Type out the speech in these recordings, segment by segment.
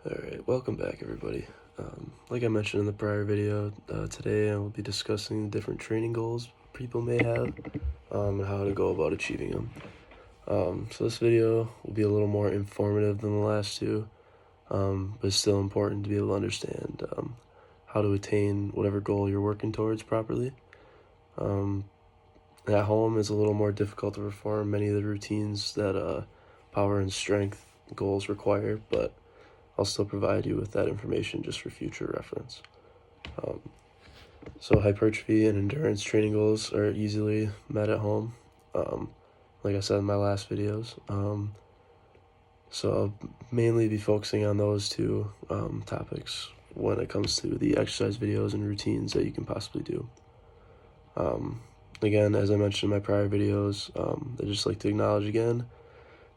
Alright, welcome back everybody. Like I mentioned in the prior video, today I will be discussing different training goals people may have and how to go about achieving them. So this video will be a little more informative than the last two, but it's still important to be able to understand how to attain whatever goal you're working towards properly. At home, it's a little more difficult to perform many of the routines that power and strength goals require, but I'll still provide you with that information just for future reference. So hypertrophy and endurance training goals are easily met at home, like I said in my last videos. So I'll mainly be focusing on those two topics when it comes to the exercise videos and routines that you can possibly do. Again, as I mentioned in my prior videos, I'd just like to acknowledge again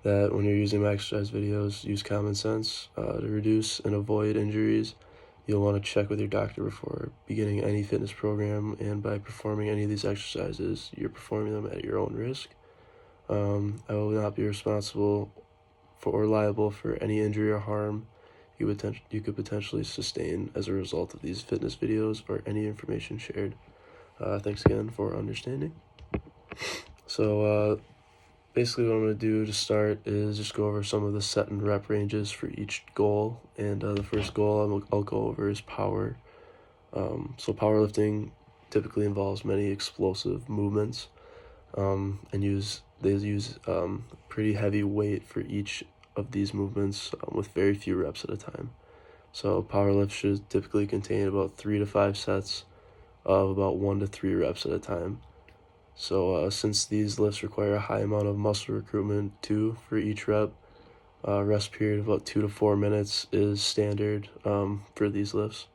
that when you're using my exercise videos, use common sense to reduce and avoid injuries. You'll want to check with your doctor before beginning any fitness program, and by performing any of these exercises, you're performing them at your own risk. I will not be responsible for or liable for any injury or harm you could potentially sustain as a result of these fitness videos or any information shared. Thanks again for understanding. So basically what I'm going to do to start is just go over some of the set and rep ranges for each goal. And the first goal I'll go over is power. So powerlifting typically involves many explosive movements, and they use pretty heavy weight for each of these movements with very few reps at a time. So powerlift should typically contain about 3 to 5 sets of about 1 to 3 reps at a time. So since these lifts require a high amount of muscle recruitment too for each rep, rest period of about 2 to 4 minutes is standard for these lifts.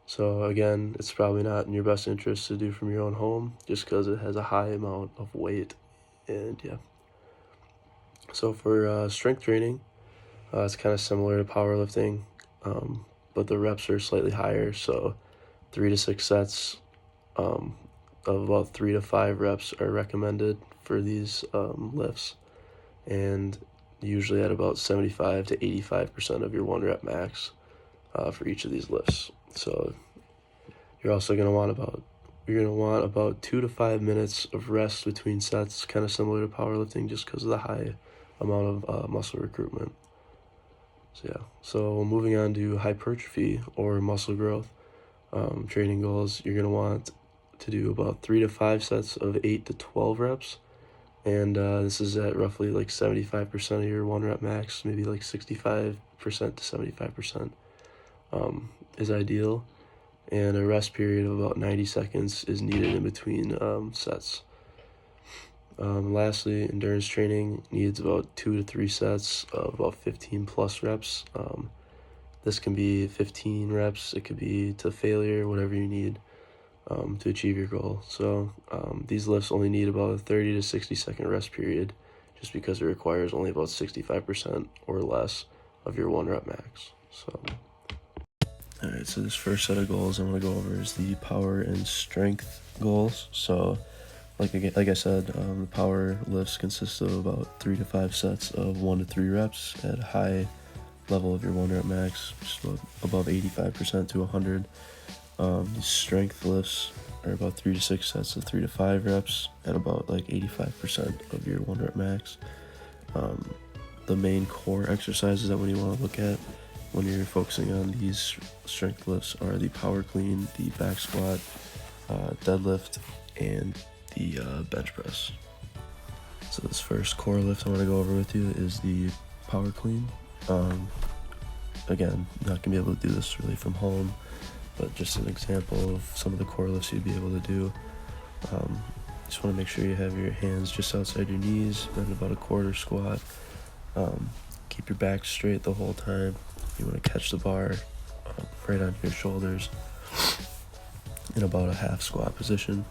So again, it's probably not in your best interest to do from your own home just because it has a high amount of weight. And yeah. So for strength training, it's kind of similar to powerlifting, but the reps are slightly higher. So 3 to 6 sets of about 3 to 5 reps are recommended for these lifts, and usually at about 75 to 85% of your 1 rep max for each of these lifts. So you're also going to want about 2 to 5 minutes of rest between sets, kind of similar to powerlifting just because of the high amount of muscle recruitment. So moving on to hypertrophy or muscle growth training goals, you're going to want to do about 3 to 5 sets of 8 to 12 reps, and this is at roughly like 75% of your 1 rep max, maybe like 65% to 75% is ideal, and a rest period of about 90 seconds is needed in between sets. Lastly, endurance training needs about 2 to 3 sets of about 15 plus reps. This can be 15 reps, it could be to failure, whatever you need to achieve your goal. So these lifts only need about a 30 to 60 second rest period just because it requires only about 65% or less of your 1 rep max. So alright, so this first set of goals I'm going to go over is the power and strength goals. So like I said, the power lifts consist of about 3 to 5 sets of 1 to 3 reps at a high level of your 1 rep max, just above 85% to 100. These strength lifts are about 3 to 6 sets of 3 to 5 reps at about like 85% of your 1 rep max. The main core exercises that you want to look at when you're focusing on these strength lifts are the power clean, the back squat, deadlift, and the bench press. So this first core lift I want to go over with you is the power clean. Again, not gonna be able to do this really from home, but just an example of some of the core lifts you'd be able to do. Just want to make sure you have your hands just outside your knees, then about a quarter squat. Keep your back straight the whole time. You want to catch the bar right on your shoulders in about a half squat position.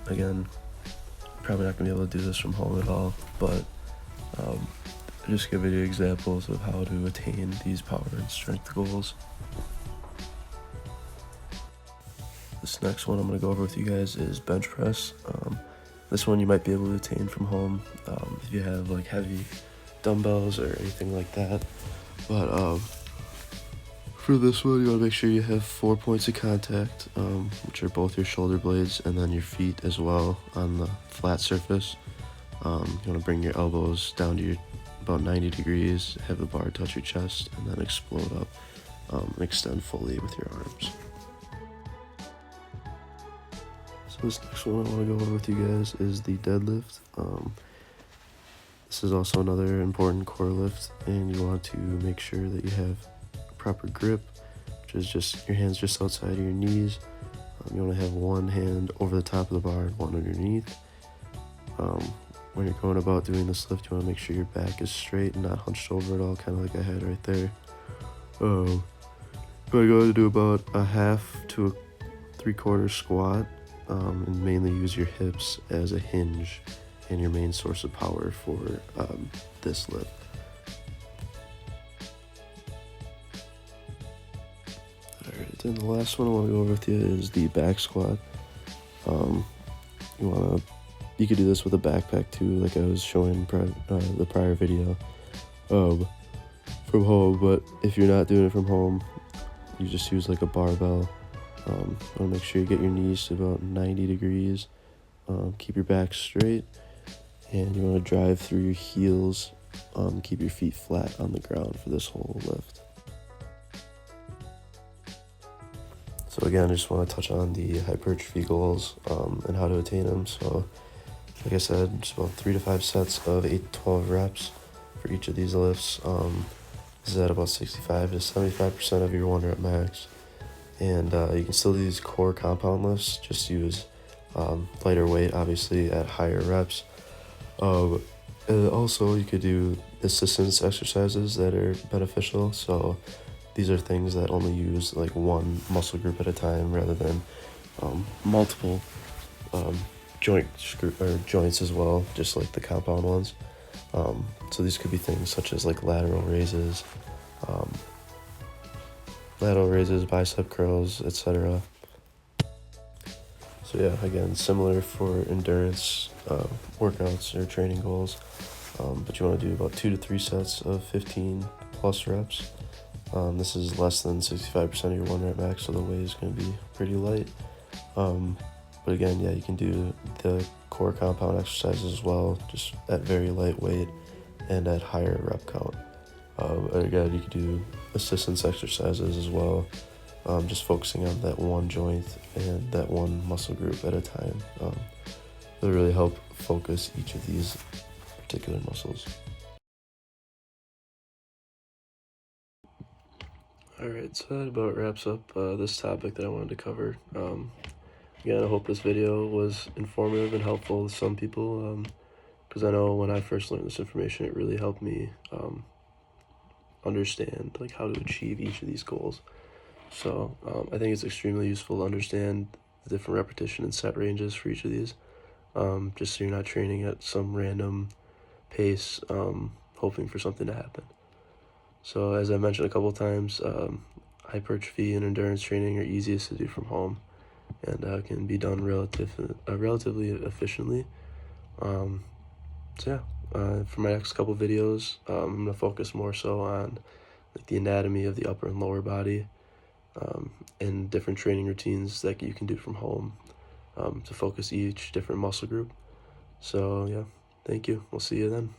Again, probably not going to be able to do this from home at all, but just giving you examples of how to attain these power and strength goals. This next one I'm going to go over with you guys is bench press. This one you might be able to attain from home if you have like heavy dumbbells or anything like that. But for this one, you want to make sure you have 4 points of contact, which are both your shoulder blades and then your feet as well on the flat surface. You want to bring your elbows down to about 90 degrees, have the bar touch your chest, and then explode up and extend fully with your arms. So this next one I want to go over with you guys is the deadlift. This is also another important core lift, and you want to make sure that you have proper grip, which is just your hands just outside of your knees. You want to have one hand over the top of the bar and one underneath. When you're going about doing this lift, you want to make sure your back is straight and not hunched over at all, kind of like I had right there. You're going to do about a half to a 3/4 squat, and mainly use your hips as a hinge and your main source of power for this lift. Alright, then the last one I want to go over with you is the back squat. You could do this with a backpack too, like I was showing the prior video from home, but if you're not doing it from home, you just use like a barbell. You want to make sure you get your knees to about 90 degrees, keep your back straight, and you want to drive through your heels, keep your feet flat on the ground for this whole lift. So again, I just want to touch on the hypertrophy goals and how to attain them. So like I said, just about 3 to 5 sets of 8 to 12 reps for each of these lifts. This is at about 65 to 75% of your 1 rep max. And you can still do these core compound lifts, just use lighter weight, obviously, at higher reps. And also, you could do assistance exercises that are beneficial. So these are things that only use like one muscle group at a time rather than multiple joints as well, just like the compound ones. So these could be things such as like lateral raises, bicep curls, etc. So yeah, again, similar for endurance workouts or training goals, but you want to do about 2 to 3 sets of 15 plus reps. This is less than 65% of your 1 rep max, so the weight is going to be pretty light. But again, yeah, you can do the core compound exercises as well, just at very light weight and at higher rep count. Again, you could do assistance exercises as well, just focusing on that one joint and that one muscle group at a time. It'll really help focus each of these particular muscles. Alright, so that about wraps up this topic that I wanted to cover. Again, I hope this video was informative and helpful to some people, because I know when I first learned this information, it really helped me understand like how to achieve each of these goals. So I think it's extremely useful to understand the different repetition and set ranges for each of these, just so you're not training at some random pace, hoping for something to happen. So as I mentioned a couple times, hypertrophy and endurance training are easiest to do from home, and can be done relatively efficiently. So yeah, for my next couple videos, I'm going to focus more so on like the anatomy of the upper and lower body, and different training routines that you can do from home to focus each different muscle group. So yeah, thank you. We'll see you then.